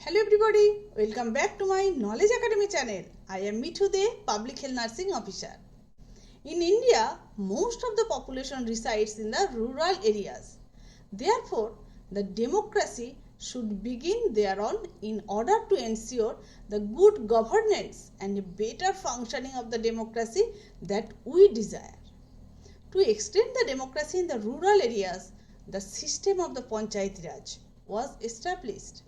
Hello everybody, welcome back to my Knowledge Academy channel. I am Mithu De, Public Health Nursing Officer. In India, most of the population resides in the rural areas. Therefore, the democracy should begin thereon in order to ensure the good governance and a better functioning of the democracy that we desire. To extend the democracy in the rural areas, the system of the Panchayat Raj was established.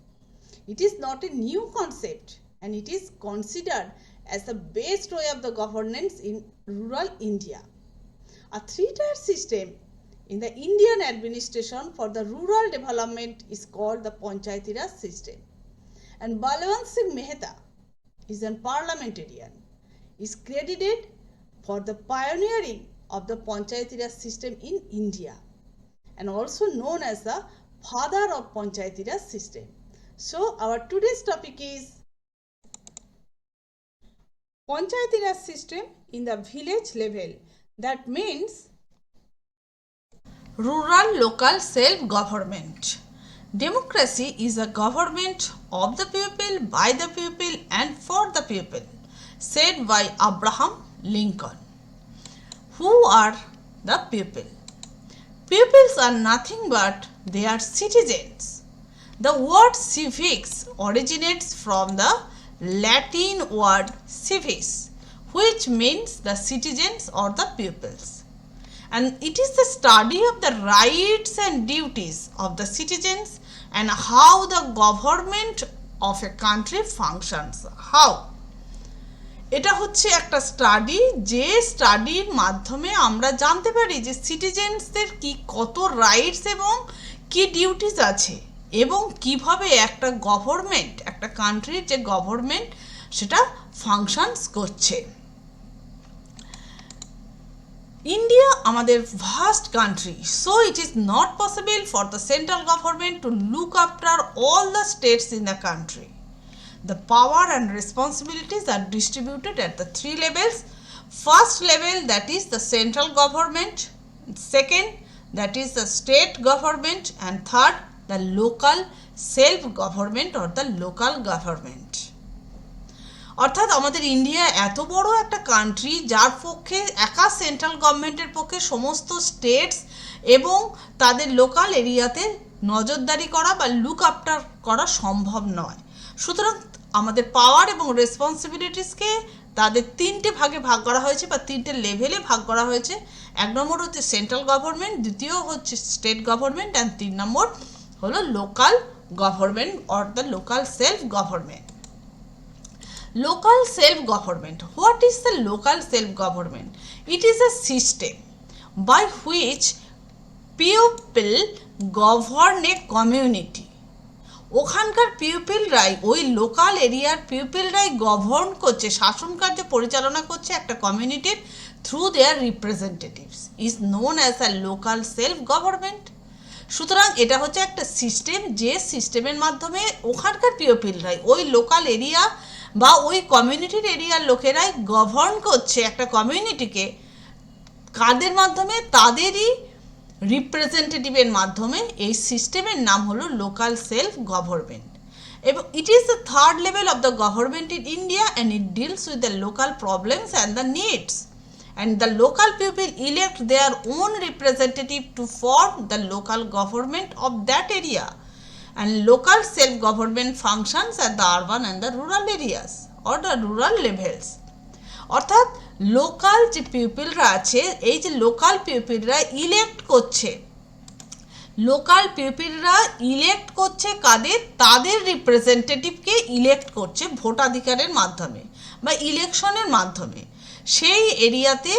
It is not a new concept and it is considered as the best way of the governance in rural India. A three-tier system in the Indian administration for the rural development is called the Panchayat Raj system. And Balwant Singh Mehta is a parliamentarian, is credited for the pioneering of the Panchayat Raj system in India and also known as the father of Panchayat Raj system. So, our today's topic is Panchayat Raj system in the village level. That means rural local self-government. Democracy is a government of the people, by the people and for the people, said by Abraham Lincoln. Who are the people? Peoples are nothing but they are citizens. The word civics originates from the Latin word civis, which means the citizens or the pupils. And it is the study of the rights and duties of the citizens and how the government of a country functions. How? এটা হচ্ছে একটা study, যে স্টাডির মাধ্যমে আমরা জানতে পারি যে সিটিজেন্সদের কি কত রাইটস এবং কি ডিউটিস আছে এবং কিভাবে একটা গভর্নমেন্ট, একটা কান্ট্রির যে গভর্নমেন্ট সেটা ফাংশনস করছে। ইন্ডিয়া আমাদের vast country, so it is not possible for the central government to look after all the states in the country. The power and responsibilities are distributed at the three levels. First level, that is the central government. Second, that is the state government. And third, the local self-government or the local government. অর্থাৎ আমাদের India এত বড় একটা country যার পক্ষে একা central গভর্নমেন্টের পক্ষে সমস্ত স্টেটস এবং তাদের লোকাল এরিয়াতে নজরদারি করা বা লুক আফটার করা সম্ভব নয়। সুতরাং আমাদের পাওয়ার এবং রেসপন্সিবিলিটিসকে তাদের তিনটে ভাগে ভাগ করা হয়েছে বা তিনটে লেভেলে ভাগ করা হয়েছে। এক নম্বর হচ্ছে সেন্ট্রাল গভর্নমেন্ট, দ্বিতীয় হচ্ছে স্টেট গভর্নমেন্ট অ্যান্ড তিন নম্বর হলো local government or the local self government. Local self government, what is the local self government? It is a system by which people govern a community. ওখানকার পিপলরাই, ওই local এরিয়ার পিপলরাই govern করছে, শাসন কার্য পরিচালনা করছে একটা কমিউনিটির through there representatives, is known as a local self government. সুতরাং এটা হচ্ছে একটা সিস্টেম, যে সিস্টেমের মাধ্যমে ওখানকার পিপলরাই, ওই লোকাল এরিয়া বা ওই কমিউনিটির এরিয়ার লোকেরাই গভর্ন করছে একটা কমিউনিটিকে। কাদের মাধ্যমে? তাদেরই রিপ্রেজেন্টেটিভের মাধ্যমে। এই সিস্টেমের নাম হলো লোকাল সেলফ গভর্নমেন্ট এবং it is the third level of the government in India and it deals with the local problems and the needs and the local people elect their own representative to form the local government of that area, and local self government functions at the urban and the rural areas or the rural levels. অর্থাৎ local যে পিপলরা আছে, এই যে local পিপলরা elect করছে, local পিপলরা elect করছে কাদের? তাদের রিপ্রেজেন্টেটিভকে elect করছে ভোটাধিকারের মাধ্যমে বা ইলেকশনের মাধ্যমে। সেই এরিয়াতে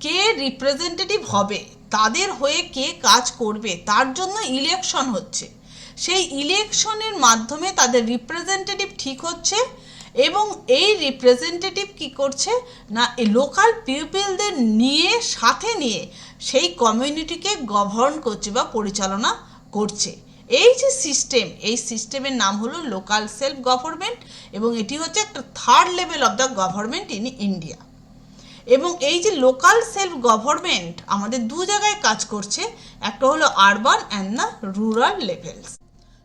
কে রিপ্রেজেন্টেটিভ হবে, তাদের হয়ে কে কাজ করবে, তার জন্য ইলেকশন হচ্ছে। সেই ইলেকশনের মাধ্যমে তাদের রিপ্রেজেন্টেটিভ ঠিক হচ্ছে এবং এই রিপ্রেজেন্টেটিভ কি করছে না, এই লোকাল পিপলদের নিয়ে, সাথে নিয়ে সেই কমিউনিটিকে গভর্ন করছে বা পরিচালনা করছে। এই যে সিস্টেম, এই সিস্টেমের নাম হলো লোকাল সেলফ গভর্নমেন্ট এবং এটি হচ্ছে একটা third level of the government in India. এবং এই যে লোকাল সেলফ গভর্নমেন্ট আমাদের দু জায়গায় কাজ করছে, একটা হলো urban and the rural levels.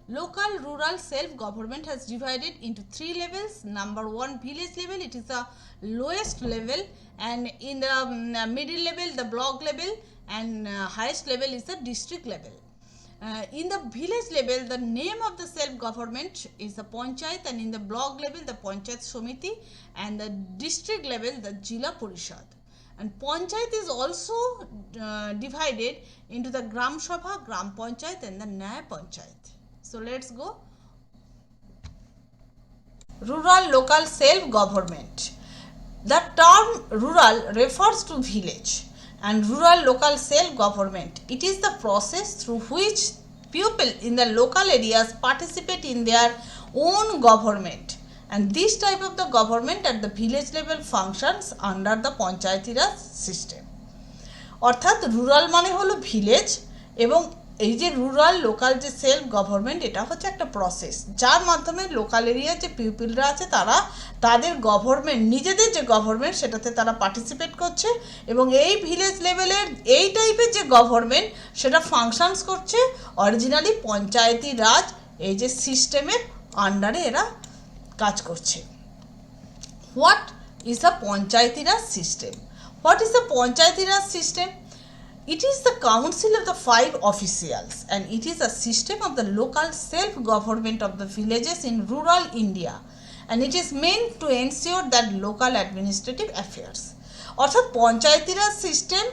Local rural self-government has divided into 3 levels. Number 1, village level, it is the lowest level, and in the middle level the block level, and highest level is the district level. In the village level, the name of the self-government is the Panchayat, and in the block level the Panchayat Samiti, and the district level the Jila Parishad. And Panchayat is also divided into the Gram Sabha, Gram Panchayat, and the Nyaya Panchayat. So let's go. Rural local self-government. The term rural refers to village, and rural local self-government, it is the process through which people in the local areas participate in their own government, and this type of the government at the village level functions under the Panchayati Raj system. অর্থাৎ rural মানে হলো village, এবং এই যে rural local যে self government, এটা হচ্ছে একটা প্রসেস যার মাধ্যমে লোকাল এরিয়ার যে পিপলরা আছে তারা তাদের গভর্নমেন্ট, নিজেদের যে গভর্নমেন্ট সেটাতে তারা পার্টিসিপেট করছে, এবং এই ভিলেজ লেভেলের এই টাইপের যে গভর্নমেন্ট সেটা ফাংশনস করছে অরিজিনালি পঞ্চায়েতি রাজ এই যে সিস্টেমের আন্ডারে এরা কাজ করছে। What is the panchayati raj system? What is the Panchayati Raj system? It is the council of the 5 officials, and it is a system of the local self-government of the villages in rural India, and it is meant to ensure that local administrative affairs. অর্থাৎ পঞ্চায়েতি raj system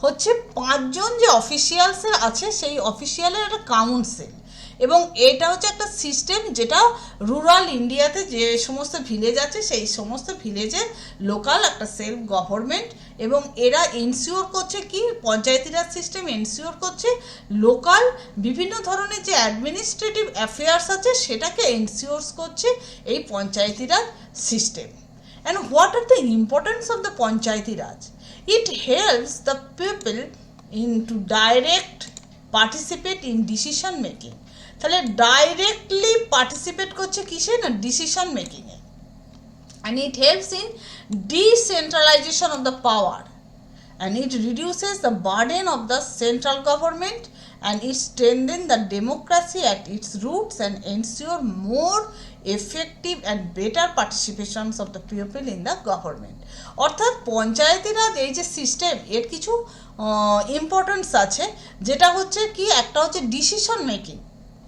হচ্ছে 5 জন যে অফিসিয়ালসের আছে সেই অফিসিয়ালের একটা council, এবং এটা হচ্ছে একটা সিস্টেম যেটা রুরাল ইন্ডিয়াতে যে সমস্ত ভিলেজ আছে সেই সমস্ত ভিলেজের লোকাল একটা সেলফ গভর্নমেন্ট, এবং এরা এনশিওর করছে কি, পঞ্চায়েতি রাজ সিস্টেম এনশিওর করছে লোকাল বিভিন্ন ধরনের যে অ্যাডমিনিস্ট্রেটিভ অ্যাফেয়ার্স আছে সেটাকে এনশিওর করছে এই panchayati raj system. And what are the importance of the panchayati raj? It helps the people into direct participate in decision making. তাহলে ডাইরেক্টলি পার্টিসিপেট করছে কিসে না, ডিসিশন মেকিংয়ে। and it helps in decentralization of the power, and it reduces the burden of the central government, and it strengthens the democracy at its roots and ensure more effective and better participations of the people in the government. অর্থাৎ পঞ্চায়েতি রাজ এই যে system এর কিছু importance আছে, যেটা হচ্ছে কি, একটা হচ্ছে ডিসিশন মেকিং,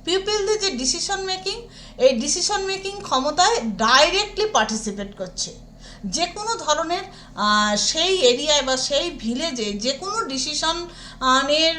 পিপলদের যে ডিসিশন মেকিং, এই ডিসিশন মেকিং ক্ষমতায় ডাইরেক্টলি পার্টিসিপেট করছে যে কোনো ধরনের সেই এরিয়ায় বা সেই ভিলেজে যে কোনো ডিসিশনের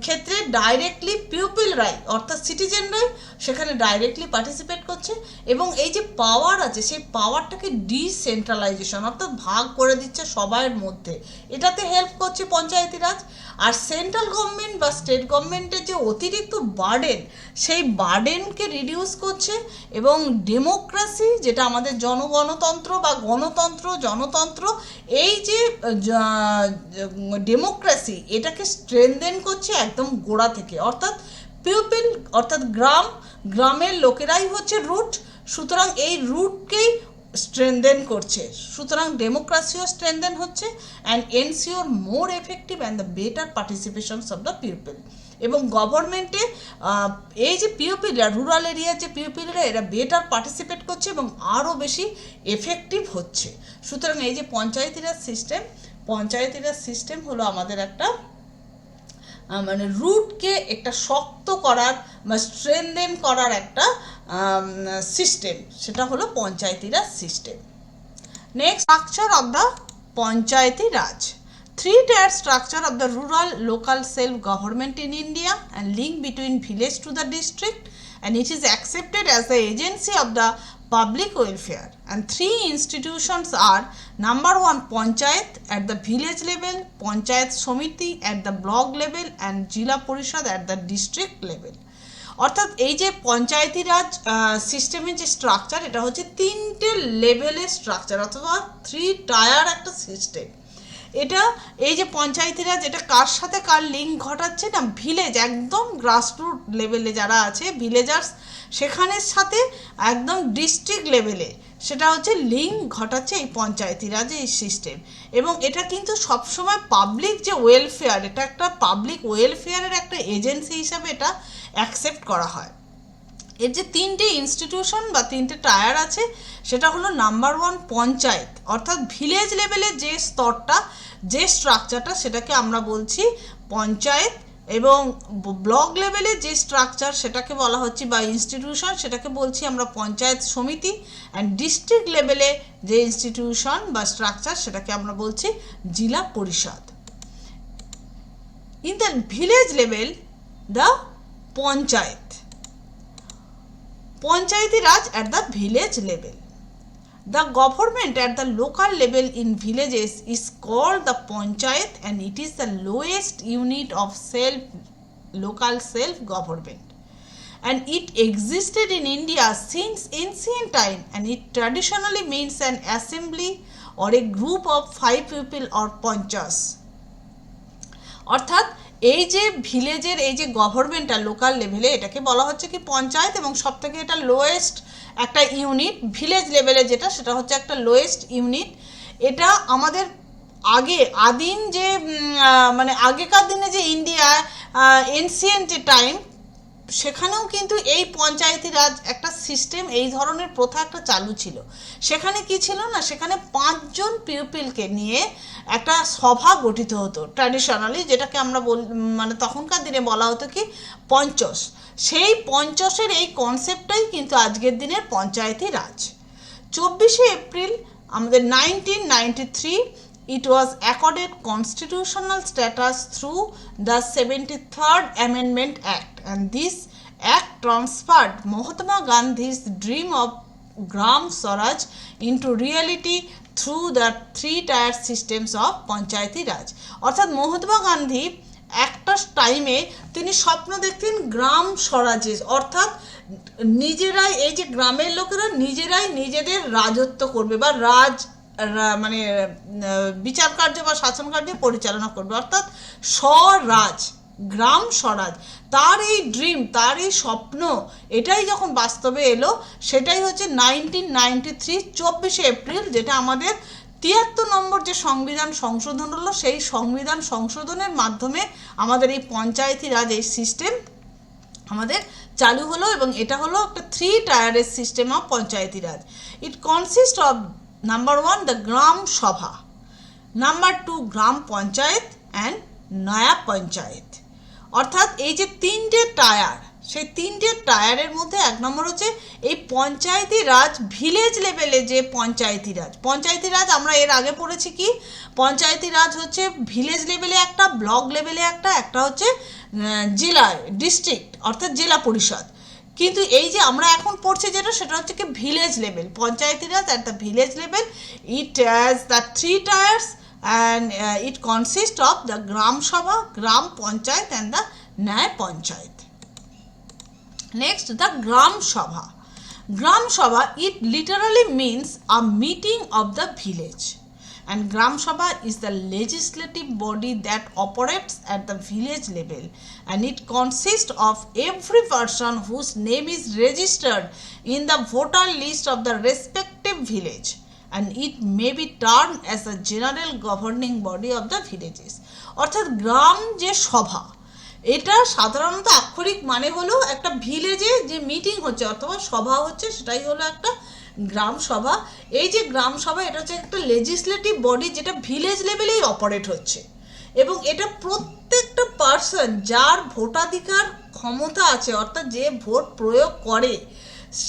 ক্ষেত্রে ডাইরেক্টলি পিপলরাই অর্থাৎ সিটিজেনরাই সেখানে ডাইরেক্টলি পার্টিসিপেট করছে, এবং এই যে পাওয়ার আছে সেই পাওয়ারটাকে ডিসেন্ট্রালাইজেশন অর্থাৎ ভাগ করে দিচ্ছে সবার মধ্যে, এটাতে হেল্প করছে পঞ্চায়েতি রাজ। আর সেন্ট্রাল গভর্নমেন্ট বা স্টেট গভর্নমেন্টের যে অতিরিক্ত বার্ডেন সেই বার্ডেনকে রিডিউস করছে, এবং ডেমোক্রেসি যেটা আমাদের জনগণতন্ত্র বা জনতন্ত্র এই যে ডেমোক্রেসি এটাকে স্ট্রেনদেন করছে একদম গোড়া থেকে। অর্থাৎ পিপল অর্থাৎ গ্রামের লোকেরাই হচ্ছে রুট, সুতরাং এই রুটকেই স্ট্রেনদেন করছে, সুতরাং ডেমোক্রেসিও স্ট্রেনদেন হচ্ছে and ensure more effective and the better পার্টিসিপেশনস of the people. এবং গভর্নমেন্টে এই যে পিপলরা রুরাল এরিয়ার যে পিপলরা এরা বেটার পার্টিসিপেট করছে এবং আরও বেশি এফেক্টিভ হচ্ছে। সুতরাং এই যে পঞ্চায়েতি রাজ সিস্টেম হলো আমাদের একটা মানে রুটকে একটা শক্ত করার বা স্ট্রেনদেন করার একটা সিস্টেম, সেটা হলো panchayati raj system. Next, structure of the panchayati raj. 3-tier structure of the rural local self-government in India, and link between village to the district, and it is accepted as the agency of the public welfare. And 3 institutions are: number 1, Panchayat at the village level, Panchayat Samiti at the block level, and Jila Parishad at the district level. অর্থাৎ এই যে পঞ্চায়েতি রাজ সিস্টেমের যে structure এটা হচ্ছে 3টে লেভেলের structure অথবা 3-tier একটা সিস্টেম। এটা এই যে পঞ্চায়েতি রাজ এটা কার সাথে কার লিঙ্ক ঘটাচ্ছে না, ভিলেজ একদম গ্রাসরুট লেভেলে যারা আছে ভিলেজার্স সেখানের সাথে একদম ডিস্ট্রিক্ট লেভেলে সেটা হচ্ছে লিঙ্ক ঘটাচ্ছে এই পঞ্চায়েতি রাজ এই সিস্টেম। এবং এটা কিন্তু সবসময় পাবলিক যে ওয়েলফেয়ার, এটা একটা পাবলিক ওয়েলফেয়ারের একটা এজেন্সি হিসাবে এটা অ্যাকসেপ্ট করা হয়। এর যে তিনটে ইনস্টিটিউশন বা তিনটে টায়ার আছে সেটা হলো নাম্বার 1 পঞ্চায়েত, অর্থাৎ ভিলেজ লেভেলের যে স্তরটা, যে স্ট্রাকচারটা সেটাকে আমরা বলছি পঞ্চায়েত, এবং ব্লক লেভেলে যে স্ট্রাকচার সেটাকে বলা হচ্ছে বা ইনস্টিটিউশন সেটাকে বলছি আমরা পঞ্চায়েত সমিতি, অ্যান্ড ডিস্ট্রিক্ট লেভেলে যে ইনস্টিটিউশন বা স্ট্রাকচার সেটাকে আমরা বলছি জেলা পরিষদ। In the village level the panchayat, Panchayati Raj at the village level. The government at the local level in villages is called the Panchayat, and it is the lowest unit of local self-government. And it existed in India since ancient time, and it traditionally means an assembly or a group of 5 people or panchas. অর্থাৎ এই যে ভিলেজের এই যে গভর্নমেন্টটা local লেভেলে এটাকে বলা হচ্ছে কি পঞ্চায়েত, এবং সব থেকে এটা লোয়েস্ট একটা ইউনিট ভিলেজ লেভেলে যেটা সেটা হচ্ছে একটা লোয়েস্ট ইউনিট। এটা আমাদের আগে আদিম যে মানে আগেকার দিনে যে ইন্ডিয়া এনসিয়েন্ট টাইম সেখানেও কিন্তু এই পঞ্চায়েতি রাজ একটা সিস্টেম, এই ধরনের প্রথা একটা চালু ছিল। সেখানে কি ছিল না, সেখানে 5 জন পিপলকে নিয়ে একটা সভা গঠিত হতো ট্র্যাডিশনালি, যেটাকে আমরা মানে তখনকার দিনে বলা হতো কি পঞ্চশ। সেই পঞ্চশের এই কনসেপ্টটাই কিন্তু আজকের দিনের পঞ্চায়েতি রাজ। 24শে এপ্রিল আমাদের 1993 it was accorded constitutional status through the 73rd Amendment Act, and this act transferred Mahatma Gandhi's dream of Gram Swaraj into reality through the 3-tier systems of Panchayati Raj. অর্থাৎ মহাত্মা গান্ধী একটা টাইমে তিনি স্বপ্ন দেখতেন গ্রাম স্বরাজের, অর্থাৎ নিজেরাই এই যে গ্রামের লোকেরা নিজেরাই নিজেদের রাজত্ব করবে বা মানে বিচার কার্য বা শাসন কার্য পরিচালনা করবে, অর্থাৎ স্বরাজ, গ্রাম স্বরাজ। তার এই ড্রিম, তার এই স্বপ্ন, এটাই যখন বাস্তবে এলো সেটাই হচ্ছে 1993 24শে এপ্রিল, যেটা আমাদের 73 নম্বর যে সংবিধান সংশোধন হলো, সেই সংবিধান সংশোধনের মাধ্যমে আমাদের এই পঞ্চায়েতি রাজ এই সিস্টেম আমাদের চালু হলো, এবং এটা হলো একটা 3 টায়ারের system of panchayati raj. It consist of number 1 the gram sabha, number 2 gram panchayat and নয়া পঞ্চায়েত। অর্থাৎ এই যে 3টে টায়ার, সেই 3টে টায়ারের মধ্যে 1 নম্বর হচ্ছে এই পঞ্চায়েতি রাজ ভিলেজ লেভেলে যে পঞ্চায়েতি রাজ। পঞ্চায়েতি রাজ আমরা এর আগে পড়েছি কি পঞ্চায়েতি রাজ হচ্ছে ভিলেজ লেভেলে একটা, ব্লক লেভেলে একটা হচ্ছে জেলা ডিস্ট্রিক্ট অর্থাৎ জেলা পরিষদ। কিন্তু এই যে আমরা এখন পড়ছি যেটা সেটা হচ্ছে কি village level, Panchayati Raj at the village level. It has the 3 tyres and it consists of the Gram Sabha, Gram Panchayat and the Nyay Panchayat. Next, the Gram Sabha. Gram Sabha, it literally means a meeting of the village, and Gram Sabha is the legislative body that operates at the village level, and it consists of every person whose name is registered in the voter list of the respective village, and it may be termed as the general governing body of the villages. অর্থাৎ গ্রাম যে সভা, এটা সাধারণত আক্ষরিক মানে হলো একটা ভিলেজে যে মিটিং হচ্ছে অথবা সভা হচ্ছে সেটাই হলো একটা গ্রাম সভা। এই যে গ্রাম সভা এটা হচ্ছে একটা লেজিসলেটিভ বডি যেটা ভিলেজ লেভেলেই অপারেট হচ্ছে, এবং এটা প্রত্যেকটা পার্সন যার ভোটাধিকার ক্ষমতা আছে অর্থাৎ যে ভোট প্রয়োগ করে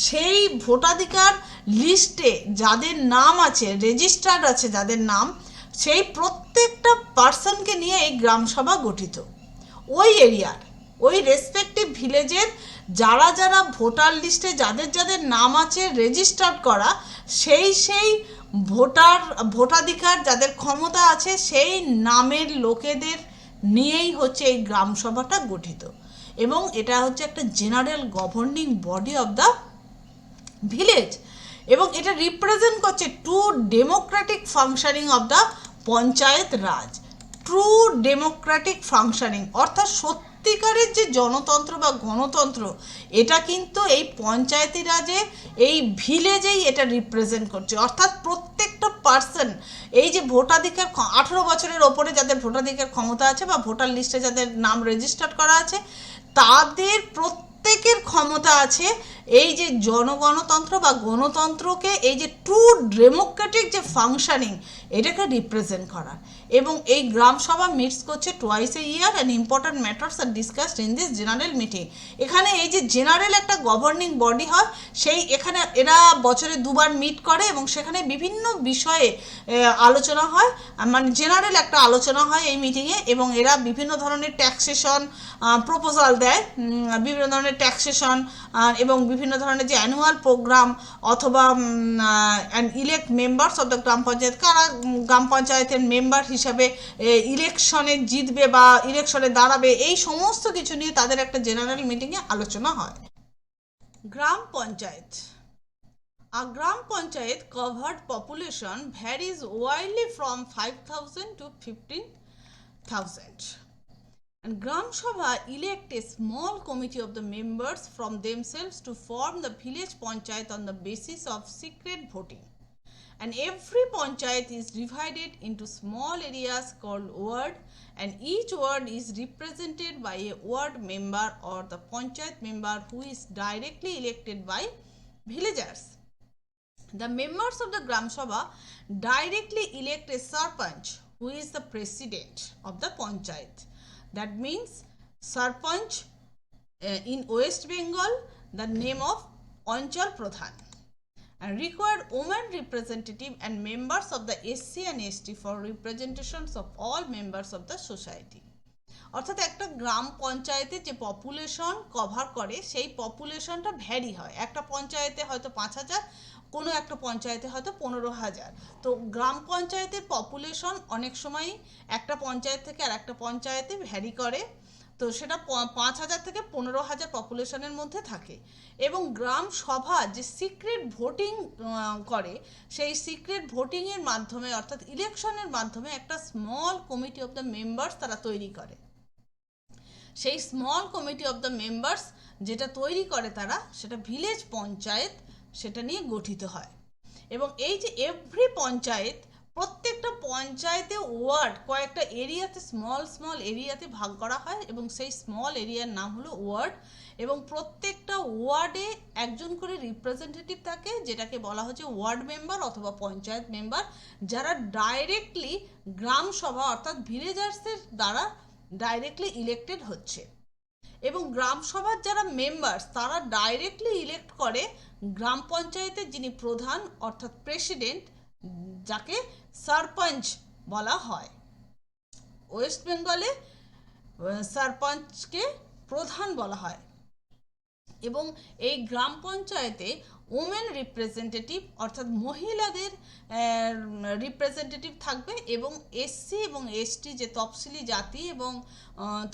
সেই ভোটাধিকার লিস্টে যাদের নাম আছে, রেজিস্টার্ড আছে যাদের নাম, সেই প্রত্যেকটা পার্সনকে নিয়ে এই গ্রামসভা গঠিত। ওই এরিয়ার ওই রেসপেক্টিভ ভিলেজের যারা যারা ভোটার লিস্টে যাদের যাদের নাম আছে রেজিস্টার্ড করা, সেই ভোটাধিকার যাদের ক্ষমতা আছে সেই নামের লোকেদের নিয়েই হচ্ছে এই গ্রামসভাটা গঠিত, এবং এটা হচ্ছে একটা general governing body of the village, এবং এটা রিপ্রেজেন্ট করছে true Democratic functioning of the panchayat Raj. True Democratic functioning অর্থাৎ সত্যিকারের যে জনতন্ত্র বা গণতন্ত্র, এটা কিন্তু এই পঞ্চায়েতি রাজে এই ভিলেজেই এটা রিপ্রেজেন্ট করছে। অর্থাৎ প্রত্যেকটা পার্সন এই যে ভোটাধিকার 18 বছরের ওপরে যাদের ভোটাধিকার ক্ষমতা আছে বা ভোটার লিস্টে যাদের নাম রেজিস্টার করা আছে, তাদের প্রত্যেকের ক্ষমতা আছে এই যে জনগণতন্ত্র বা গণতন্ত্রকে, এই যে ট্রু ডেমোক্রেটিক যে ফাংশনিং, এটাকে রিপ্রেজেন্ট করার। এবং এই গ্রাম সভা মিটস করছে twice a year and important matters are discussed in this general meeting. এখানে এই যে জেনারেল একটা গভর্নিং বডি হয়, সেই এখানে এরা বছরে দুবার মিট করে এবং সেখানে বিভিন্ন বিষয়ে আলোচনা হয়, মানে জেনারেল একটা আলোচনা হয় এই মিটিংয়ে। এবং এরা বিভিন্ন ধরনের ট্যাক্সেশন প্রপোজাল দেয়, বিভিন্ন ধরনের ট্যাক্সেশন এবং বিভিন্ন ধরনের যে অ্যানুয়াল প্রোগ্রাম অথবা ইলেক্ট মেম্বার্স অফ দ্য গ্রাম পঞ্চায়েত, কারা গ্রাম পঞ্চায়েতের মেম্বার হিসাবে ইলেকশনে জিতবে বা ইলেকশনে দাঁড়াবে, এই সমস্ত কিছু নিয়ে তাদের একটা জেনারেল মিটিংয়ে আলোচনা হয়। গ্রাম panchayat. A gram panchayat covered population varies widely from 5,000 to 15,000. And Gram Sabha elect a small committee of the members from themselves to form the village panchayat on the basis of secret voting. And every panchayat is divided into small areas called ward, and each ward is represented by a ward member or the panchayat member who is directly elected by villagers. The members of the Gram Sabha directly elect a Sarpanch, who is the president of the Panchayat. That means Sarpanch in West Bengal, the name of Anchal Pradhan. And required women representative and members of the SC and ST for representations of all members of the society. অর্থাৎ একটা গ্রাম পঞ্চায়েতে যে population cover করে সেই পপুলেশনটা vary হয়। একটা পঞ্চায়েতে হয়তো 5,000, কোনো একটা পঞ্চায়েতে হয়তো 15,000। তো গ্রাম পঞ্চায়েতের পপুলেশন অনেক সময়ই একটা পঞ্চায়েত থেকে আর একটা পঞ্চায়েতে ভ্যারি করে। তো সেটা 5,000 থেকে 15,000 পপুলেশনের মধ্যে থাকে। এবং গ্রাম সভা যে সিক্রেট ভোটিং করে, সেই সিক্রেট ভোটিংয়ের মাধ্যমে অর্থাৎ ইলেকশনের মাধ্যমে একটা small committee of the members তারা তৈরি করে। সেই small committee of the members যেটা তৈরি করে তারা, সেটা ভিলেজ পঞ্চায়েত, সেটা নিয়ে গঠিত হয়। এবং এই যে এভরি পঞ্চায়েত, প্রত্যেকটা পঞ্চায়েতে ওয়ার্ড কয়েকটা এরিয়াতে স্মল এরিয়াতে ভাগ করা হয় এবং সেই স্মল এরিয়ার নাম হলো ওয়ার্ড। এবং প্রত্যেকটা ওয়ার্ডে একজন করে রিপ্রেজেন্টেটিভ থাকে, যেটাকে বলা হচ্ছে ওয়ার্ড মেম্বার অথবা পঞ্চায়েত মেম্বার, যারা ডাইরেক্টলি গ্রাম সভা অর্থাৎ ভিলেজার্সের দ্বারা ডাইরেক্টলি ইলেক্টেড হচ্ছে। এবং গ্রাম সভার যারা মেম্বার্স তারা ডাইরেক্টলি ইলেক্ট করে গ্রাম পঞ্চায়েতের যিনি প্রধান অর্থাৎ প্রেসিডেন্ট, যাকে সারপঞ্চ বলা হয়। ওয়েস্ট বেঙ্গলে সারপঞ্চকে প্রধান বলা হয়। এবং এই গ্রাম পঞ্চায়েতে ওমেন রিপ্রেজেন্টেটিভ অর্থাৎ মহিলাদের রিপ্রেজেন্টেটিভ থাকবে। এবং এসসি এবং এসটি যে তফসিলি জাতি এবং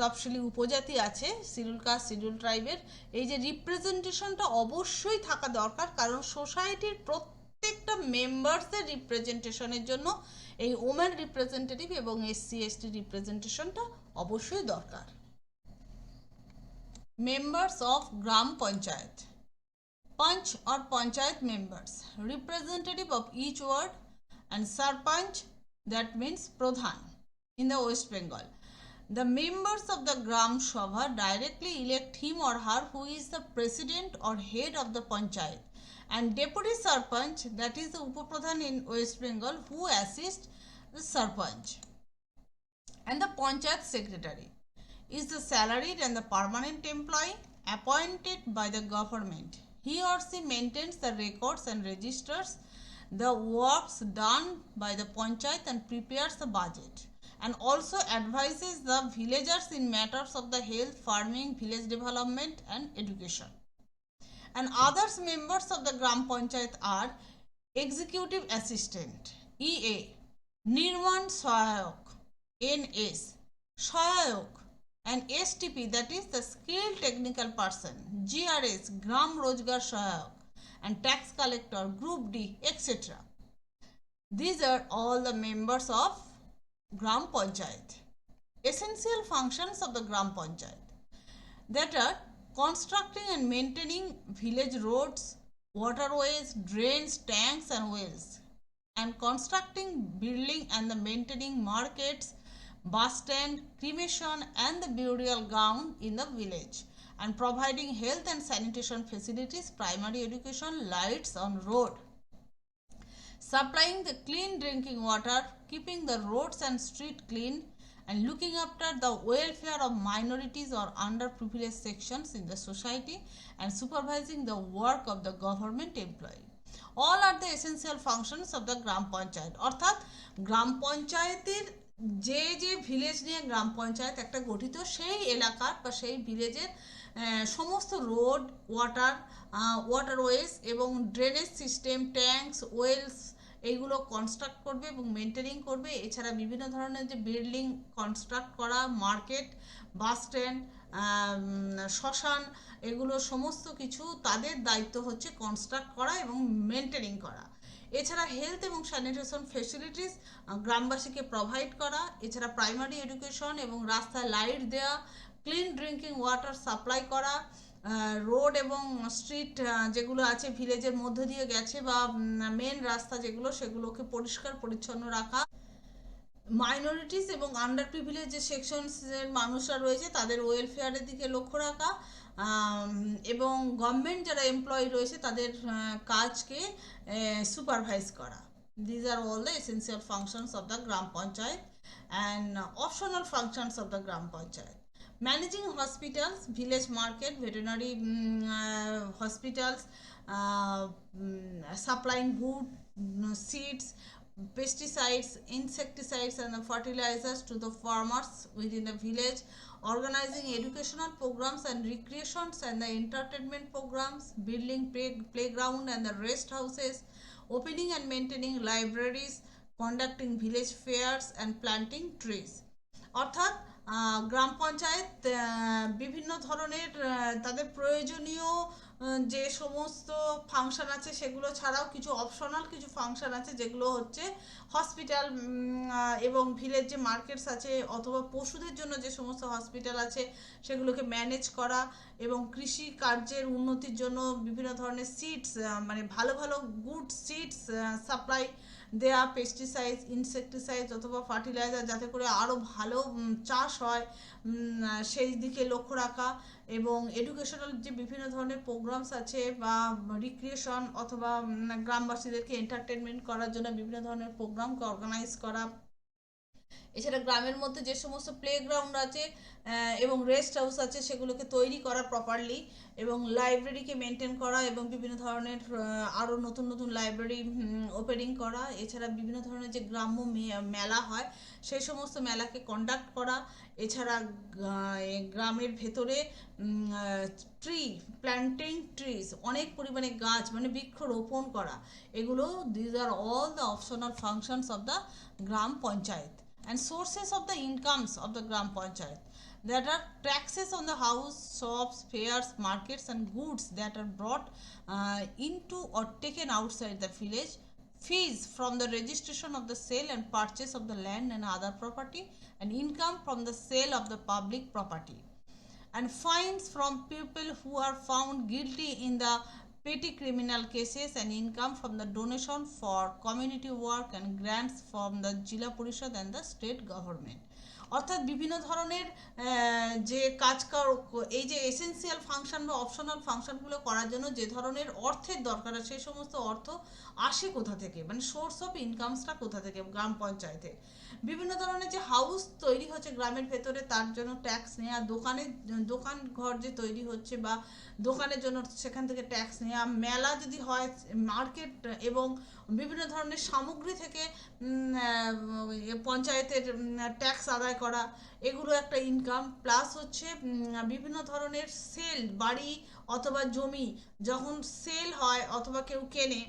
তফসিলি উপজাতি আছে, শিডিউল কাস্ট শিডিউল ট্রাইবের, এই যে রিপ্রেজেন্টেশনটা অবশ্যই থাকা দরকার, কারণ সোসাইটির প্রত্যেকটা মেম্বার্সের রিপ্রেজেন্টেশনের জন্য এই ওমেন রিপ্রেজেন্টেটিভ এবং এসসি এসটি রিপ্রেজেন্টেশনটা অবশ্যই দরকার। Members of Gram Panchayat. Panch or Panchayat members, representative of each ward, and Sarpanch, that means Pradhan in the West Bengal. The members of the Gram Sabha directly elect him or her who is the president or head of the Panchayat, and Deputy Sarpanch, that is the Upapradhan in West Bengal, who assists the Sarpanch. And the Panchayat secretary is the salaried and the permanent employee appointed by the government. He or she maintains the records and registers the works done by the panchayat and prepares the budget, and also advises the villagers in matters of the health, farming, village development and education. And others members of the Gram Panchayat are executive assistant EA, Nirman Sahayok NS, Sahayok, and STP, that is the skilled technical person, GRS, Gram Rozgar Sahayok, and tax collector, group D, etc. These are all the members of Gram Panchayat. Essential functions of the Gram Panchayat, that are constructing and maintaining village roads, waterways, drains, tanks and wells, and constructing, building and the maintaining markets, bus stand, cremation and the burial ground in the village, and providing health and sanitation facilities, primary education, lights on road, supplying the clean drinking water, keeping the roads and street clean, and looking after the welfare of minorities or underprivileged sections in the society, and supervising the work of the government employee. All are the essential functions of the গ্রাম পঞ্চায়েত। অর্থাৎ গ্রাম পঞ্চায়েতের যে village নিয়ে গ্রাম পঞ্চায়েত একটা গঠিত, সেই এলাকার বা সেই ভিলেজের সমস্ত রোড, ওয়াটারওয়েজ এবং ড্রেনেজ সিস্টেম, ট্যাঙ্কস, ওয়েলস এইগুলো কনস্ট্রাক্ট করবে এবং মেনটেনিং করবে। এছাড়া বিভিন্ন ধরনের যে বিল্ডিং কনস্ট্রাক্ট করা, মার্কেট, বাস স্ট্যান্ড, শ্মশান, এগুলো সমস্ত কিছু তাদের দায়িত্ব হচ্ছে কনস্ট্রাক্ট করা এবং মেনটেনিং করা। এছাড়া হেলথ এবং স্যানিটেশন ফেসিলিটিস গ্রামবাসীকে প্রোভাইড করা। এছাড়া প্রাইমারি এডুকেশন এবং রাস্তায় লাইট দেওয়া, ক্লিন ড্রিঙ্কিং ওয়াটার সাপ্লাই করা, রোড এবং স্ট্রিট যেগুলো আছে ভিলেজের মধ্য দিয়ে গেছে বা মেন রাস্তা যেগুলো, সেগুলোকে পরিষ্কার পরিচ্ছন্ন রাখা। মাইনরিটিস এবং আন্ডার প্রিভিলেজ যে সেকশনসের মানুষরা রয়েছে তাদের ওয়েলফেয়ারের দিকে লক্ষ্য রাখা, এবং গভর্নমেন্ট যারা এমপ্লয়ি রয়েছে তাদের কাজকে সুপারভাইজ করা। These are all the essential functions of the Gram Panchayat and optional functions of the Gram Panchayat. Managing hospitals, village market, veterinary hospitals, supplying wood, seeds, pesticides, insecticides and the fertilizers to the farmers within the village, organizing educational programs and recreations and the entertainment programs, building playground and the rest houses, opening and maintaining libraries, conducting village fairs and planting trees. অর্থাৎ গ্রাম পঞ্চায়েত বিভিন্ন ধরনের তাদের প্রয়োজনীয় যে সমস্ত function আছে সেগুলো ছাড়াও কিছু অপশনাল কিছু ফাংশন আছে, যেগুলো হচ্ছে হসপিটাল এবং ভিলেজ যে মার্কেটস আছে অথবা পশুদের জন্য যে সমস্ত হসপিটাল আছে সেগুলোকে ম্যানেজ করা, এবং কৃষি কার্যের উন্নতির জন্য বিভিন্ন ধরনের সিডস, মানে ভালো ভালো গুড সিডস সাপ্লাই দেয়া, পেস্টিসাইড, ইনসেকটিসাইড অথবা ফার্টিলাইজার যাতে করে আরও ভালো চাষ হয় সেই দিকে লক্ষ্য রাখা, এবং এডুকেশনাল যে বিভিন্ন ধরনের প্রোগ্রামস আছে বা রিক্রিয়েশন অথবা গ্রামবাসীদেরকে এন্টারটেনমেন্ট করার জন্য বিভিন্ন ধরনের প্রোগ্রামকে অর্গানাইজ করা। এছাড়া গ্রামের মধ্যে যে সমস্ত প্লেগ্রাউন্ড আছে এবং রেস্ট হাউস আছে সেগুলোকে তৈরি করা প্রপারলি, এবং লাইব্রেরিকে মেনটেন করা এবং বিভিন্ন ধরনের আরও নতুন নতুন লাইব্রেরি ওপেনিং করা। এছাড়া বিভিন্ন ধরনের যে গ্রাম্য মেলা হয় সেই সমস্ত মেলাকে কন্ডাক্ট করা। এছাড়া গ্রামের ভেতরে প্ল্যান্টিং ট্রিজ, অনেক পরিমাণে গাছ মানে বৃক্ষরোপণ করা, এগুলো these are all the optional functions of the gram panchayat. And sources of the incomes of the Gram Panchayat, that are taxes on the house, shops, fairs, markets and goods that are brought into or taken outside the village, fees from the registration of the sale and purchase of the land and other property, and income from the sale of the public property, and fines from people who are found guilty in the petty criminal cases, and income from the donation for community work and grants from the Jila Parishad and the state government. অর্থাৎ বিভিন্ন ধরনের যে কাজ এই যে essential function বা optional ফাংশনগুলো করার জন্য যে ধরনের অর্থের দরকার হয় সেই সমস্ত অর্থ আসে কোথা থেকে, মানে সোর্স অফ ইনকামসটা কোথা থেকে গ্রাম পঞ্চায়েতে। বিভিন্ন ধরনের যে হাউস তৈরি হচ্ছে গ্রামের ভেতরে তার জন্য ট্যাক্স নেওয়া, দোকান ঘর যে তৈরি হচ্ছে বা দোকানের জন্য সেখান থেকে ট্যাক্স নেওয়া, মেলা যদি হয় মার্কেট এবং বিভিন্ন ধরনের সামগ্রী থেকে পঞ্চায়েতের ট্যাক্স আদায় করা, এগুলো একটা ইনকাম। প্লাস হচ্ছে বিভিন্ন ধরনের সেল, বাড়ি অথবা জমি যখন সেল হয় অথবা কেউ কেনে,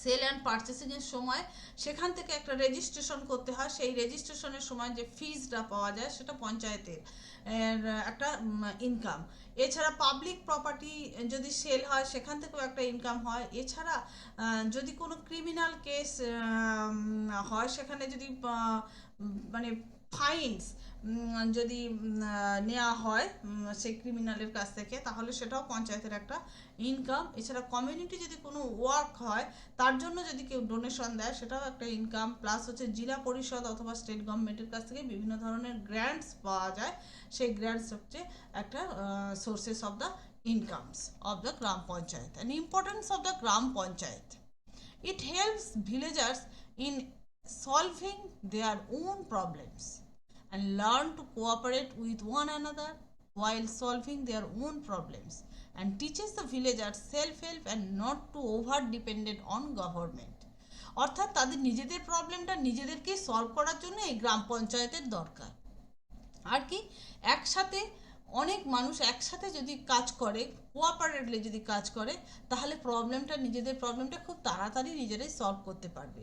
সেল অ্যান্ড পারচেসিংয়ের সময় সেখান থেকে একটা রেজিস্ট্রেশন করতে হয়, সেই রেজিস্ট্রেশনের সময় যে ফিজটা পাওয়া যায় সেটা পঞ্চায়েতের একটা ইনকাম। এছাড়া পাবলিক প্রপার্টি যদি সেল হয় সেখান থেকেও একটা ইনকাম হয়। এছাড়া যদি কোনো ক্রিমিনাল কেস হয় সেখানে যদি মানে ফাইন্স যদি নেওয়া হয় সেই ক্রিমিনালের কাছ থেকে, তাহলে সেটাও পঞ্চায়েতের একটা ইনকাম। এছাড়া কমিউনিটি যদি কোনো ওয়ার্ক হয় তার জন্য যদি কেউ ডোনেশন দেয় সেটাও একটা ইনকাম। প্লাস হচ্ছে জেলা পরিষদ অথবা স্টেট গভর্নমেন্টের কাছ থেকে বিভিন্ন ধরনের গ্র্যান্টস পাওয়া যায়, সেই গ্র্যান্টস হচ্ছে একটা sources of the incomes of the gram panchayat. And importance of the gram panchayat: it helps villagers in solving their own problems and learn to cooperate with one another while solving their own problems, and teaches the villagers self-help and not to over dependent on government. অর্থাৎ তাদের নিজেদের প্রবলেমটা নিজেদেরকেই solve করার জন্য এই গ্রাম পঞ্চায়েতের দরকার। আর কি, একসাথে অনেক মানুষ একসাথে যদি কাজ করে, কোঅপারেটলি যদি কাজ করে, তাহলে নিজেদের প্রবলেমটা খুব তাড়াতাড়ি নিজেরাই সলভ করতে পারবে।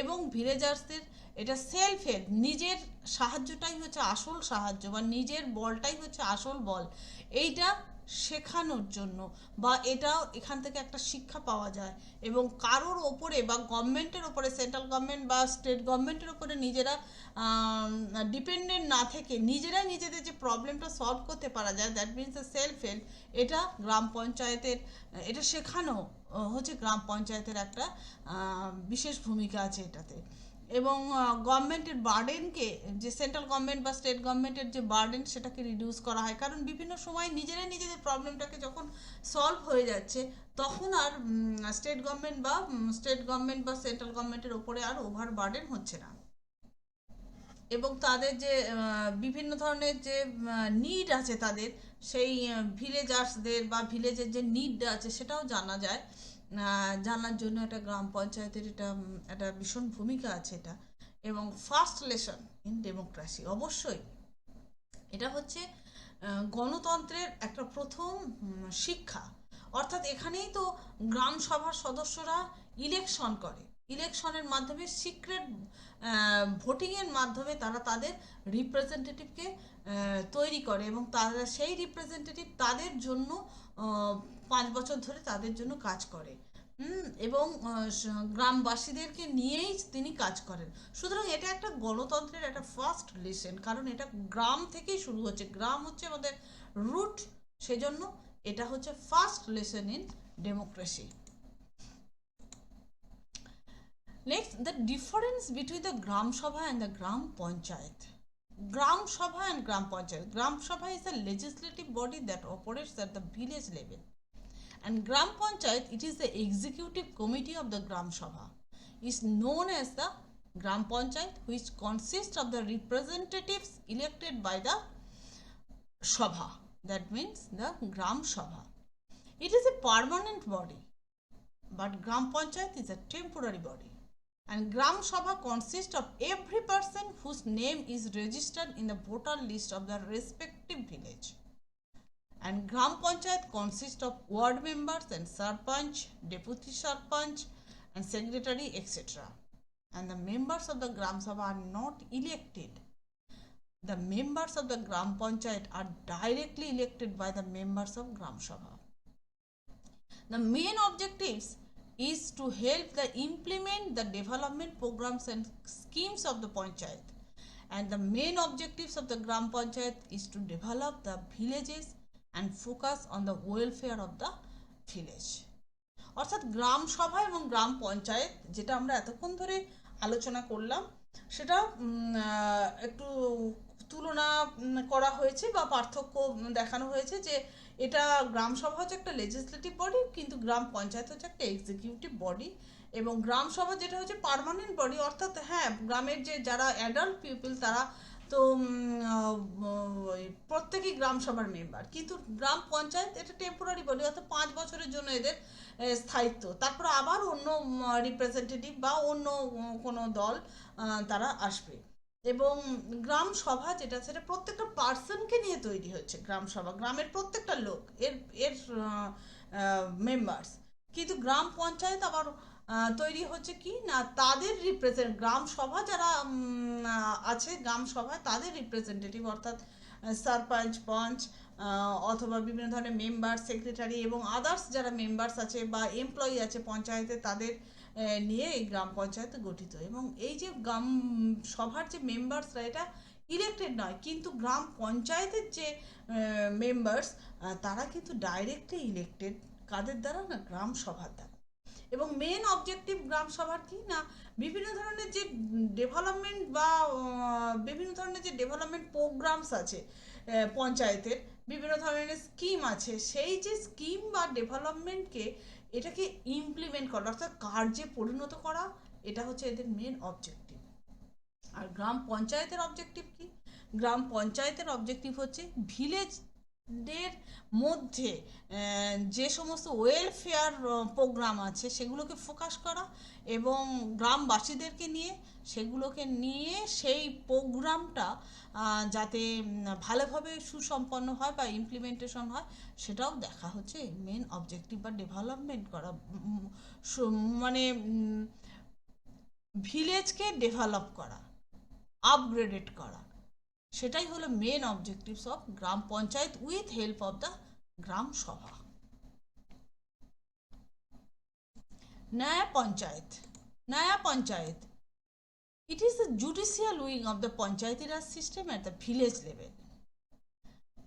এবং ভিলেজার্সদের এটা সেলফ হেল্প, নিজের সাহায্যটাই হচ্ছে আসল সাহায্য, বা নিজের বলটাই হচ্ছে আসল বল, এইটা শেখানোর জন্য, বা এটাও এখান থেকে একটা শিক্ষা পাওয়া যায়। এবং কারোর ওপরে বা গভর্নমেন্টের ওপরে, সেন্ট্রাল গভর্নমেন্ট বা স্টেট গভর্নমেন্টের ওপরে নিজেরা ডিপেন্ডেন্ট না থেকে নিজেরাই নিজেদের যে প্রবলেমটা সলভ করতে পারা যায়, that means the self help, এটা গ্রাম পঞ্চায়েতের, এটা শেখানো হচ্ছে গ্রাম পঞ্চায়েতের একটা বিশেষ ভূমিকা আছে এটাতে। এবং গভর্নমেন্টের বার্ডেনকে, যে সেন্ট্রাল গভর্নমেন্ট বা স্টেট গভর্নমেন্টের যে বার্ডেন, সেটাকে রিডিউস করা হয়। কারণ বিভিন্ন সময় নিজেরাই নিজেদের প্রবলেমটাকে যখন সলভ হয়ে যাচ্ছে, তখন আর স্টেট গভর্নমেন্ট বা সেন্ট্রাল গভর্নমেন্টের ওপরে আর ওভার বার্ডেন হচ্ছে না। এবং তাদের যে বিভিন্ন ধরনের যে নিড আছে তাদের, সেই ভিলেজার্সদের বা ভিলেজের যে নিডটা আছে সেটাও জানা যায়। জানার জন্য একটা গ্রাম পঞ্চায়েতের এটা একটা ভীষণ ভূমিকা আছে এটা। এবং ফার্স্ট লেসন ইন ডেমোক্রেসি, অবশ্যই এটা হচ্ছে গণতন্ত্রের একটা প্রথম শিক্ষা। অর্থাৎ এখানেই তো গ্রাম সভার সদস্যরা ইলেকশন করে, ইলেকশনের মাধ্যমে সিক্রেট ভোটিংয়ের মাধ্যমে তারা তাদের রিপ্রেজেন্টেটিভকে তৈরি করে, এবং তারা সেই রিপ্রেজেন্টেটিভ তাদের জন্য 5 বছর ধরে তাদের জন্য কাজ করে। এবং গ্রামবাসীদেরকে নিয়েই তিনি কাজ করেন। সুতরাং এটা একটা গণতন্ত্রের একটা ফার্স্ট লেসন, কারণ এটা গ্রাম থেকেই শুরু হচ্ছে, গ্রাম হচ্ছে আমাদের রুট, সেজন্য এটা হচ্ছে first lesson in democracy. Next, the difference between the Gram Sabha and the Gram Panchayat. Gram Sabha and Gram Panchayat. Gram Sabha is a legislative body that operates at the village level. And Gram Panchayat, it is the executive committee of the Gram Sabha. It is known as the Gram Panchayat, which consists of the representatives elected by the Sabha. That means the Gram Sabha. It is a permanent body, but Gram Panchayat is a temporary body. And Gram Sabha consists of every person whose name is registered in the voter list of the respective village. And Gram Panchayat consists of ward members and Sarpanch, deputy Sarpanch and secretary, etc. And the members of the Gram Sabha are not elected. The members of the Gram Panchayat are directly elected by the members of Gram Sabha. The main objectives is to help the implement the development programs and schemes of the panchayat, and the main objectives of the Gram Panchayat is to develop the villages and focus on the welfare of the village. অর্থাৎ গ্রাম সভা এবং গ্রাম পঞ্চায়েত, যেটা আমরা এতক্ষণ ধরে আলোচনা করলাম, সেটা একটু তুলনা করা হয়েছে বা পার্থক্য দেখানো হয়েছে, যে এটা গ্রাম সভা হচ্ছে একটা লেজিসলেটিভ বডি, কিন্তু গ্রাম পঞ্চায়েত হচ্ছে একটা এক্সিকিউটিভ বডি। এবং গ্রাম সভা যেটা হচ্ছে পার্মানেন্ট বডি, অর্থাৎ হ্যাঁ, গ্রামের যে যারা অ্যাডাল্ট পিপল তারা তো প্রত্যেকেই গ্রাম সভার মেম্বার, কিন্তু গ্রাম পঞ্চায়েত এটা টেম্পোরারি বডি, অর্থাৎ 5 বছরের জন্য এদের স্থায়িত্ব, তারপর আবার অন্য রিপ্রেজেন্টেটিভ বা অন্য কোনো দল তারা আসবে। এবং গ্রাম সভা যেটা, সেটা প্রত্যেকটা পার্সনকে নিয়ে তৈরি হচ্ছে গ্রাম সভা, গ্রামের প্রত্যেকটা লোক এর এর মেম্বার্স। কিন্তু গ্রাম পঞ্চায়েত আবার তৈরি হচ্ছে কি না, তাদের গ্রাম সভা যারা আছে গ্রাম সভায় তাদের রিপ্রেজেন্টেটিভ, অর্থাৎ সারপঞ্চ, পঞ্চ অথবা বিভিন্ন ধরনের মেম্বার, সেক্রেটারি এবং আদার্স যারা মেম্বার্স আছে বা এমপ্লয়ি আছে পঞ্চায়েতে, তাদের নিয়ে এই গ্রাম পঞ্চায়েত গঠিত। এবং এই যে গ্রাম সভার যে মেম্বার্সরা, এটা ইলেক্টেড নয়, কিন্তু গ্রাম পঞ্চায়েতের যে মেম্বার্স তারা কিন্তু ডাইরেক্টলি ইলেক্টেড। কাদের দ্বারা? না, গ্রাম সভার দ্বারা। এবং মেন অবজেক্টিভ গ্রাম সভার কি না, বিভিন্ন ধরনের যে ডেভেলপমেন্ট বা বিভিন্ন ধরনের যে ডেভেলপমেন্ট প্রোগ্রামস আছে পঞ্চায়েতের, বিভিন্ন ধরনের স্কিম আছে, সেই যে স্কিম বা ডেভেলপমেন্টকে এটাকে ইমপ্লিমেন্ট করা, অর্থাৎ কার্যে পরিণত করা, এটা হচ্ছে এদের মেন অবজেক্টিভ। আর গ্রাম পঞ্চায়েতের অবজেক্টিভ কি? গ্রাম পঞ্চায়েতের অবজেক্টিভ হচ্ছে ভিলেজদের মধ্যে যে সমস্ত ওয়েলফেয়ার প্রোগ্রাম আছে সেগুলোকে ফোকাস করা, এবং গ্রামবাসীদেরকে নিয়ে সেগুলোকে নিয়ে সেই প্রোগ্রামটা যাতে ভালোভাবে সুসম্পন্ন হয় বা ইমপ্লিমেন্টেশন হয়, সেটাও দেখা হচ্ছে মেন অবজেক্টিভ। বা ডেভেলপমেন্ট করা, মানে ভিলেজকে ডেভেলপ করা, আপগ্রেডেড করা, সেটাই হলো main objectives of gram panchayat with help of the gram sabha. Naya Panchayat. Naya Panchayat. It is the judicial wing of the Panchayati Raj system at the village level.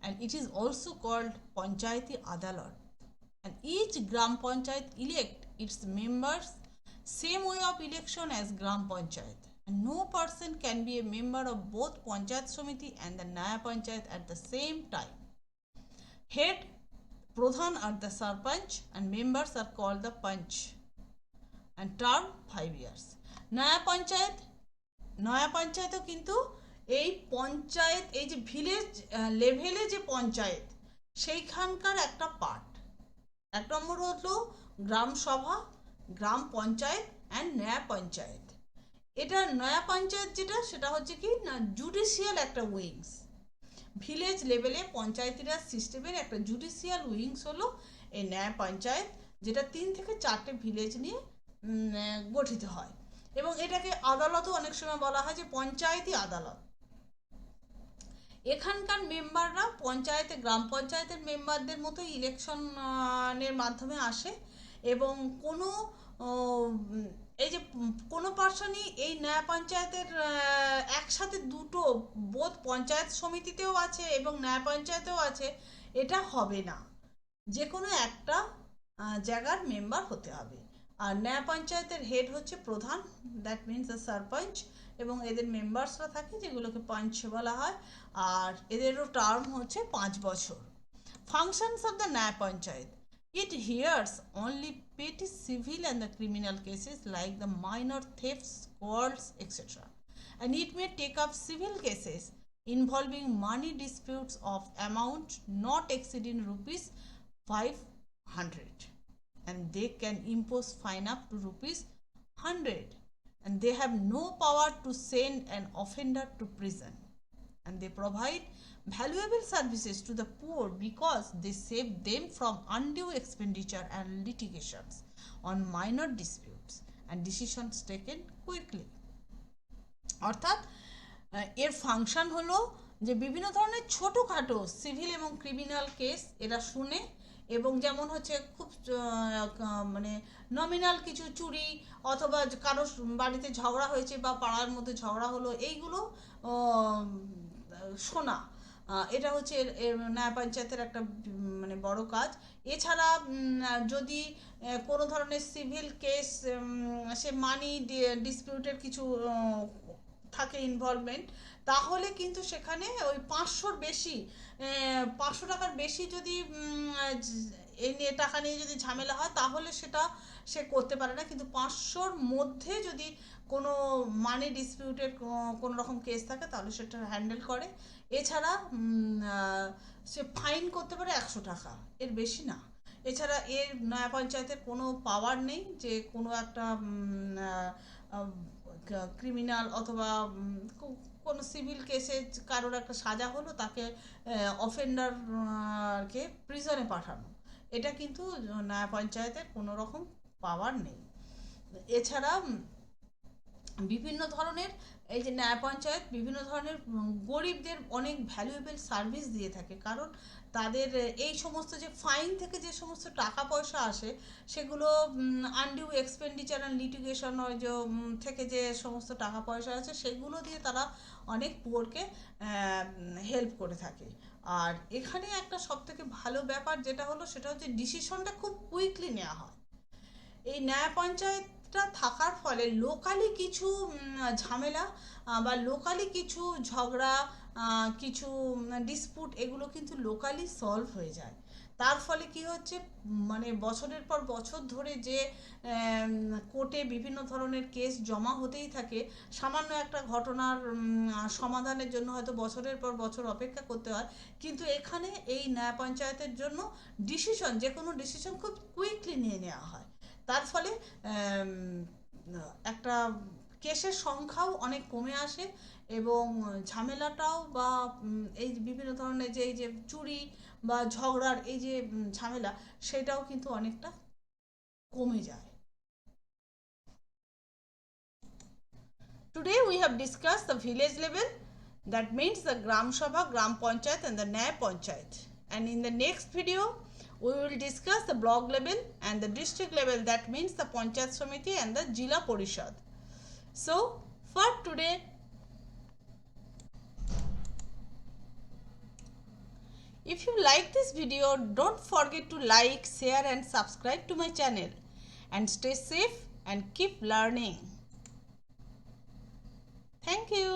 And it is also called Panchayati Adalat. And each Gram Panchayat elect its members same way of election as Gram Panchayat. And no person can be a member of both Panchayat Samiti and the Naya Panchayat at the same time. Head, Pradhan are the Sarpanch and members are called the Panch. And term 5 years. নয়া পঞ্চায়েতও কিন্তু এই পঞ্চায়েত, এই যে village লেভেলে যে পঞ্চায়েত, সেইখানকার একটা part. এক নম্বর হলো গ্রাম সভা, গ্রাম পঞ্চায়েত অ্যান্ড নয়া পঞ্চায়েত। এটা নয়া পঞ্চায়েত যেটা, সেটা হচ্ছে কি না, জুডিশিয়াল একটা উইংস। ভিলেজ লেভেলে পঞ্চায়েতি রাজ সিস্টেমের একটা জুডিশিয়াল উইংস হলো এই নয়া পঞ্চায়েত, যেটা 3 থেকে 4টে ভিলেজ নিয়ে গঠিত হয়। এবং এটাকে আদালতও অনেক সময় বলা হয় যে পঞ্চায়েতি আদালত। এখানকার মেম্বাররা পঞ্চায়েতে, গ্রাম পঞ্চায়েতের মেম্বারদের মতো ইলেকশনের মাধ্যমে আসে, এবং কোনো এই যে কোনো পার্সনই এই নয়া পঞ্চায়েতের একসাথে দুটো, বোধ পঞ্চায়েত সমিতিতেও আছে এবং নয়া পঞ্চায়েতেও আছে, এটা হবে না। যে কোনো একটা জায়গার মেম্বার হতে হবে। আর নয়া পঞ্চায়েতের হেড হচ্ছে প্রধান, দ্যাট মিনস দ্য সারপঞ্চ, এবং এদের মেম্বার্সরা থাকে যেগুলোকে পঞ্চ বলা হয়, আর এদেরও টার্ম হচ্ছে 5 বছর। ফাংশনস অফ দ্য নয়া panchayat: it hears only petty civil and the criminal cases like the minor thefts, quarrels, etc. And it may take up civil cases involving money disputes of amount not exceeding rupees 500, and they can impose fine up to rupees 100, and they have no power to send an offender to prison, and they provide valuable services to the poor because they save them from undue expenditure and litigations on minor disputes and decisions taken quickly. অর্থাৎ এর function হলো যে বিভিন্ন ধরনের ছোটোখাটো civil এবং criminal case এরা শুনে, এবং যেমন হচ্ছে খুব মানে নমিনাল কিছু চুরি, অথবা কারো বাড়িতে ঝগড়া হয়েছে বা পাড়ার মধ্যে ঝগড়া হলো, এইগুলো শোনা, এটা হচ্ছে নয়া পঞ্চায়েতের একটা মানে বড় কাজ। এছাড়া যদি কোনো ধরনের সিভিল কেস, সে মানি ডিসপিউটের কিছু থাকে ইনভলভমেন্ট, তাহলে কিন্তু সেখানে ওই 500 বেশি, 500 টাকার বেশি যদি এই নিয়ে টাকা নিয়ে যদি ঝামেলা হয়, তাহলে সেটা সে করতে পারে না। কিন্তু 500-র মধ্যে যদি কোনো মানি ডিসপিউটের কোনো রকম কেস থাকে, তাহলে সেটা হ্যান্ডেল করে। এছাড়া সে ফাইন করতে পারে 100 টাকা, এর বেশি না। এছাড়া এর নয়া পঞ্চায়েতের কোনো পাওয়ার নেই যে কোনো একটা ক্রিমিনাল অথবা কোনো সিভিল কেসে কারোর একটা সাজা হলো, তাকে অফেন্ডারকে প্রিজনে পাঠানো, এটা কিন্তু নয়া পঞ্চায়েতের কোনো রকম পাওয়ার নেই। এছাড়া বিভিন্ন ধরনের এই যে ন্যায় পঞ্চায়েত বিভিন্ন ধরনের গরিবদের অনেক ভ্যালুয়েবল সার্ভিস দিয়ে থাকে, কারণ তাদের এই সমস্ত যে ফাইন থেকে যে সমস্ত টাকা পয়সা আসে সেগুলো আনডিউ এক্সপেন্ডিচার অ্যান্ড লিটিগেশন যে থেকে যে সমস্ত টাকা পয়সা আছে সেগুলো দিয়ে তারা অনেক পুয়ারকে হেল্প করে থাকে। আর এখানে একটা সবথেকে ভালো ব্যাপার যেটা হলো সেটা হচ্ছে ডিসিশনটা খুব কুইকলি নেওয়া হয়। এই ন্যায় পঞ্চায়েতটা থাকার ফলে লোকালি কিছু ঝামেলা বা লোকালি কিছু ঝগড়া, কিছু ডিসপুট, এগুলো কিন্তু লোকালি সলভ হয়ে যায়। তার ফলে কি হচ্ছে, মানে বছরের পর বছর ধরে যে কোর্টে বিভিন্ন ধরনের কেস জমা হতেই থাকে, সামান্য একটা ঘটনার সমাধানের জন্য হয়তো বছরের পর বছর অপেক্ষা করতে হয়, কিন্তু এখানে এই ন্যায় পঞ্চায়েতের জন্য ডিসিশন, যে কোনো ডিসিশন খুব কুইকলি নিয়ে নেওয়া হয়। তার ফলে একটা কেসের সংখ্যাও অনেক কমে আসে এবং ঝামেলাটাও বা এই বিভিন্ন ধরনের যে এই যে চুরি বা ঝগড়ার এই যে ঝামেলা, সেটাও কিন্তু অনেকটা কমে যায়। Today we have discussed the village level, that means the Gram Sabha, Gram Panchayat and the Nyay Panchayat. And in the next video we will discuss the block level and the district level, that means the Panchayat Samiti and the Jila Porishad. So for today, if you like this video, don't forget to like, share and subscribe to my channel, and stay safe and keep learning. Thank you.